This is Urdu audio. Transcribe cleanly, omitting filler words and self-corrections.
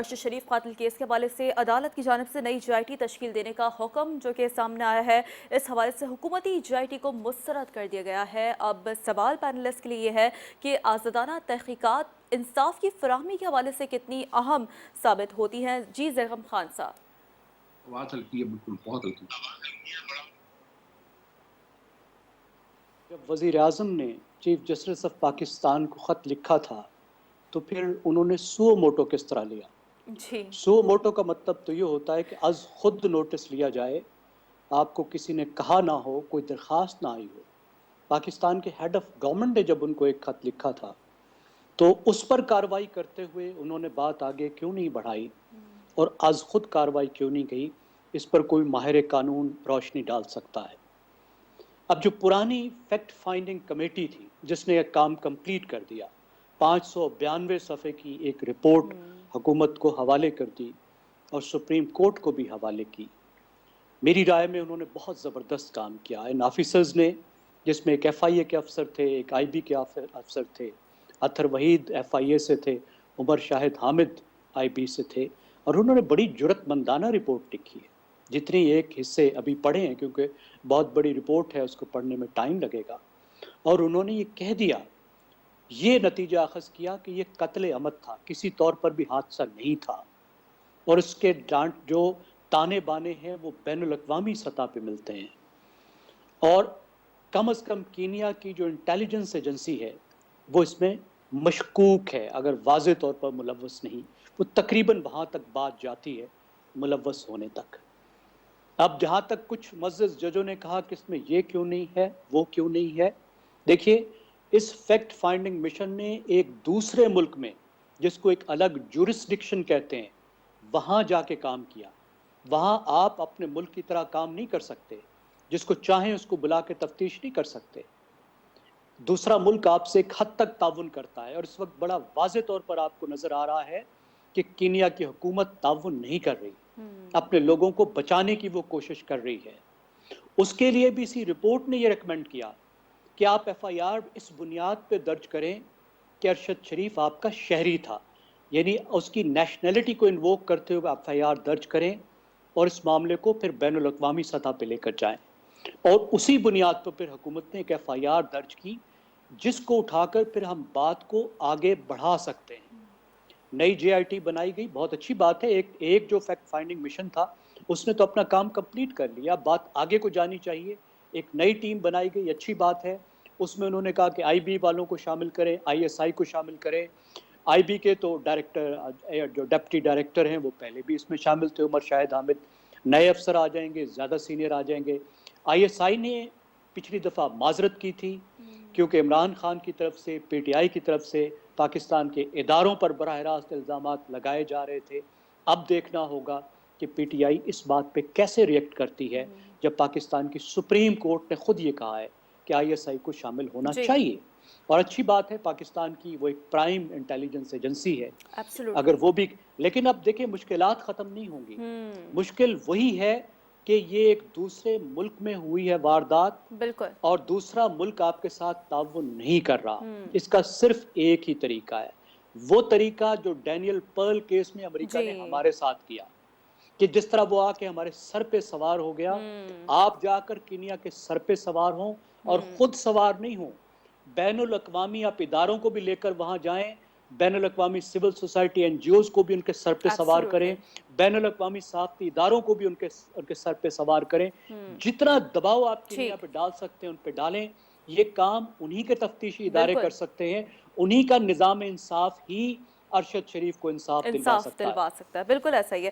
ارشد شریف قاتل کیس کے حوالے سے عدالت کی جانب سے نئی جے آئی ٹی تشکیل دینے کا حکم جو کہ سامنے آیا ہے، اس حوالے سے حکومتی جے آئی ٹی کو مسترد کر دیا گیا ہے۔ اب سوال پینلسٹ کے لیے یہ ہے کہ آزادانہ تحقیقات انصاف کی فراہمی کے حوالے سے کتنی اہم ثابت ہوتی ہیں۔ جی زیغم خان صاحب۔ بات ہلکی ہے، بالکل بہت ہلکی۔ جب وزیر اعظم نے چیف جسٹس آف پاکستان کو خط لکھا تھا تو پھر انہوں نے سو موٹو کس طرح لیا؟ جی سو موٹو کا مطلب تو یہ ہوتا ہے کہ از خود نوٹس لیا جائے، آپ کو کسی نے کہا نہ ہو، کوئی درخواست نہ آئی ہو۔ پاکستان کے ہیڈ آف گورنمنٹ نے جب ان کو ایک خط لکھا تھا تو اس پر کارروائی کرتے ہوئے انہوں نے بات آگے کیوں نہیں بڑھائی اور از خود کارروائی کیوں نہیں گئی؟ اس پر کوئی ماہر قانون روشنی ڈال سکتا ہے۔ اب جو پرانی فیکٹ فائنڈنگ کمیٹی تھی جس نے ایک کام کمپلیٹ کر دیا، 592 صفحے کی ایک رپورٹ حکومت کو حوالے کر دی اور سپریم کورٹ کو بھی حوالے کی، میری رائے میں انہوں نے بہت زبردست کام کیا۔ ان آفیسرز نے، جس میں ایک ایف آئی اے کے افسر تھے، ایک آئی بی کے افسر تھے، اطہر وحید ایف آئی اے سے تھے، عمر شاہد حامد آئی بی سے تھے، اور انہوں نے بڑی جرأت مندانہ رپورٹ لکھی ہے۔ جتنی ایک حصے ابھی پڑھے ہیں کیونکہ بہت بڑی رپورٹ ہے، اس کو پڑھنے میں ٹائم لگے گا، اور انہوں نے یہ کہہ دیا، یہ نتیجہ اخذ کیا کہ یہ قتل عمد تھا، کسی طور پر بھی حادثہ نہیں تھا، اور اس کے جو تانے بانے ہیں وہ بین الاقوامی سطح پہ ملتے ہیں، اور کم از کم کینیا کی جو انٹیلیجنس ایجنسی ہے وہ اس میں مشکوک ہے، اگر واضح طور پر ملوث نہیں، وہ تقریباً وہاں تک بات جاتی ہے ملوث ہونے تک۔ اب جہاں تک کچھ معزز ججوں نے کہا کہ اس میں یہ کیوں نہیں ہے، وہ کیوں نہیں ہے، دیکھیے اس فیکٹ فائنڈنگ مشن نے ایک دوسرے ملک میں، جس کو ایک الگ جورسڈکشن کہتے ہیں، وہاں جا کے کام کیا۔ وہاں آپ اپنے ملک کی طرح کام نہیں کر سکتے، جس کو چاہیں اس کو بلا کے تفتیش نہیں کر سکتے۔ دوسرا ملک آپ سے ایک حد تک تعاون کرتا ہے، اور اس وقت بڑا واضح طور پر آپ کو نظر آ رہا ہے کہ کینیا کی حکومت تعاون نہیں کر رہی، اپنے لوگوں کو بچانے کی وہ کوشش کر رہی ہے۔ اس کے لیے بھی اسی رپورٹ نے یہ ریکمینڈ کیا کہ آپ ایف آئی آر اس بنیاد پہ درج کریں کہ ارشد شریف آپ کا شہری تھا، یعنی اس کی نیشنلٹی کو انووک کرتے ہوئے ایف آئی آر درج کریں اور اس معاملے کو پھر بین الاقوامی سطح پہ لے کر جائیں، اور اسی بنیاد پر پھر حکومت نے ایک ایف آئی آر درج کی جس کو اٹھا کر پھر ہم بات کو آگے بڑھا سکتے ہیں۔ نئی جے آئی ٹی بنائی گئی، بہت اچھی بات ہے، ایک جو فیکٹ فائنڈنگ مشن تھا اس نے تو اپنا کام کمپلیٹ کر لیا، بات آگے کو جانی چاہیے۔ ایک نئی ٹیم بنائی گئی، اچھی بات ہے، اس میں انہوں نے کہا کہ آئی بی والوں کو شامل کریں، آئی ایس آئی کو شامل کریں۔ آئی بی کے تو ڈائریکٹر، جو ڈپٹی ڈائریکٹر ہیں وہ پہلے بھی اس میں شامل تھے، عمر شاہد حامد، نئے افسر آ جائیں گے، زیادہ سینئر آ جائیں گے۔ آئی ایس آئی نے پچھلی دفعہ معذرت کی تھی کیونکہ عمران خان کی طرف سے، پی ٹی آئی کی طرف سے پاکستان کے اداروں پر براہ راست الزامات لگائے جا رہے تھے۔ اب دیکھنا ہوگا کہ پی ٹی آئی اس بات پہ کیسے ریئیکٹ کرتی ہے جب پاکستان کی سپریم کورٹ نے خود یہ کہا ہے کہ آئی ایس آئی کو شامل ہونا چاہیے، اور اچھی بات ہے، پاکستان کی وہ ایک پرائم انٹیلیجنس ایجنسی ہے، اگر وہ بھی، لیکن اب دیکھیں مشکلات ختم نہیں ہوں گی۔ مشکل وہی ہے کہ یہ ایک دوسرے ملک میں ہوئی ہے واردات، بالکل، اور دوسرا ملک آپ کے ساتھ تعاون نہیں کر رہا۔ اس کا صرف ایک ہی طریقہ ہے، وہ طریقہ جو ڈینیل پرل کیس میں امریکہ نے ہمارے ساتھ کیا، کہ جس طرح وہ آ کے ہمارے سر پہ سوار ہو گیا، آپ جا کر کینیا کے سر پہ سوار ہوں، اور خود سوار نہیں ہوں، بین الاقوامی آپ اداروں کو بھی لے کر وہاں جائیں، بین الاقوامی civil society NGOs کو بھی ان کے سر پہ سوار کریں، بین الاقوامی ساختی اداروں کو بھی ان کے سر پہ سوار کریں، جتنا دباؤ آپ کینیا پہ ڈال سکتے ہیں ان پہ ڈالیں۔ یہ کام انہی کے تفتیشی ادارے کر سکتے ہیں، انہی کا نظام انصاف ہی ارشد شریف کو انصاف دلوا سکتا ہے۔ بالکل ایسا ہی ہے۔